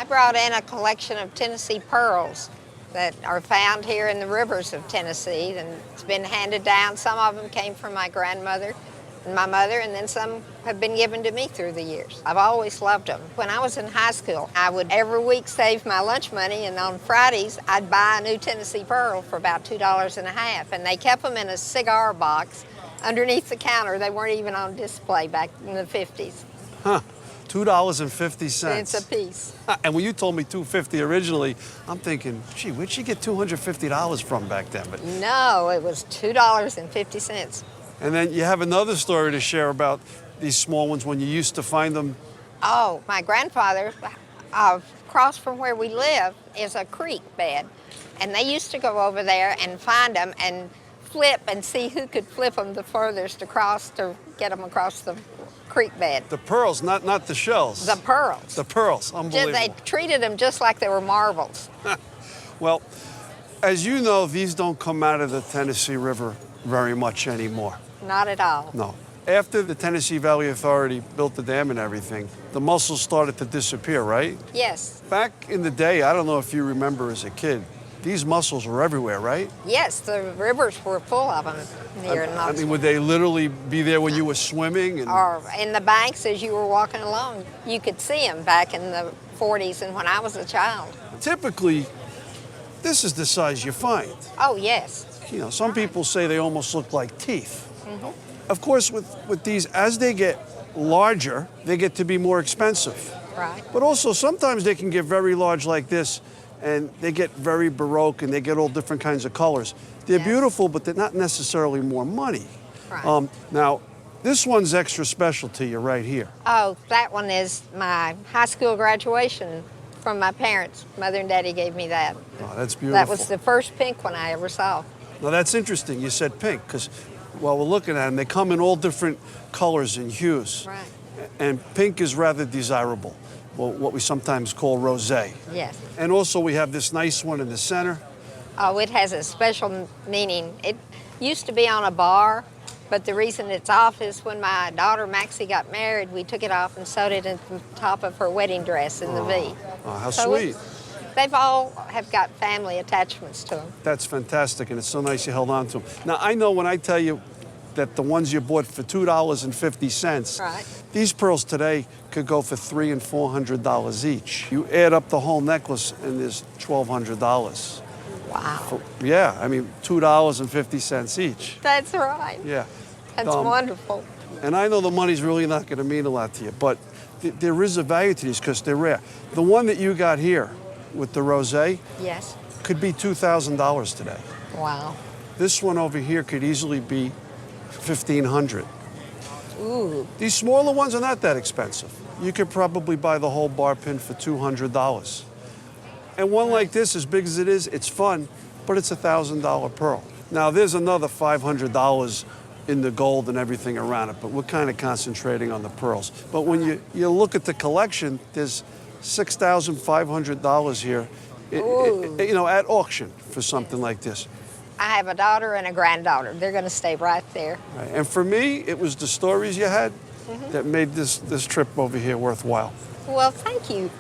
I brought in a collection of Tennessee pearls that are found here in the rivers of Tennessee, and it's been handed down. Some of them came from my grandmother and my mother, and then some have been given to me through the years. I've always loved them. When I was in high school, I would every week save my lunch money, and on Fridays, I'd buy a new Tennessee pearl for about $2.50, and they kept them in a cigar box underneath the counter. They weren't even on display back in the 50s. Huh. $2.50. It's a piece. And when you told me $2.50 originally, I'm thinking, gee, where'd she get $250 from back then? But no, it was $2.50. And then you have another story to share about these small ones when you used to find them. Oh, my grandfather, across from where we live is a creek bed. And they used to go over there and find them and flip and see who could flip them the furthest across to get them across the creek bed. The pearls, not the shells. The pearls. The pearls, unbelievable. They treated them just like they were marbles. Well, as you know, these don't come out of the Tennessee River very much anymore. Not at all. No. After the Tennessee Valley Authority built the dam and everything, the mussels started to disappear, right? Yes. Back in the day, I don't know if you remember as a kid, these mussels were everywhere, right? Yes, the rivers were full of them here in Knoxville. I mean, would they literally be there when you were swimming? Or in the banks as you were walking along. You could see them back in the 40s and when I was a child. Typically, this is the size you find. Oh, yes. You know, some people say they almost look like teeth. Mm-hmm. Of course, with these, as they get larger, they get to be more expensive. Right. But also, sometimes they can get very large like this, and they get very Baroque, and they get all different kinds of colors. They're Yes. beautiful, but they're not necessarily more money. Right. Now, this one's extra special to you right here. Oh, that one is my high school graduation from my parents. Mother and Daddy gave me that. Oh, that's beautiful. That was the first pink one I ever saw. Now, that's interesting. You said pink, because while we're looking at them, they come in all different colors and hues. Right. And pink is rather desirable, well, what we sometimes call rosé. Yes. And also, we have this nice one in the center. Oh, it has a special meaning. It used to be on a bar, but the reason it's off is when my daughter Maxie got married, we took it off and sewed it in the top of her wedding dress in the V. Oh, how So sweet. They've all have got family attachments to them. That's fantastic, and it's so nice you held on to them. Now, I know when I tell you that the ones you bought for $2.50, Right. these pearls today could go for $300 and $400 each. You add up the whole necklace, and there's $1,200. Wow. Yeah, I mean, $2.50 each. That's right. Yeah. That's Um, wonderful. And I know the money's really not going to mean a lot to you, but there is a value to these because they're rare. The one that you got here with the rosé Yes. could be $2,000 today. Wow. This one over here could easily be $1,500. Ooh. These smaller ones are not that expensive. You could probably buy the whole bar pin for $200. And one like this, as big as it is, it's fun, but it's a $1,000 pearl. Now, there's another $500 in the gold and everything around it, but we're kind of concentrating on the pearls. But when you look at the collection, there's $6,500 here, you know, at auction for something like this. I have a daughter and a granddaughter. They're going to stay right there. Right. And for me, it was the stories you had that made this trip over here worthwhile. Well, thank you.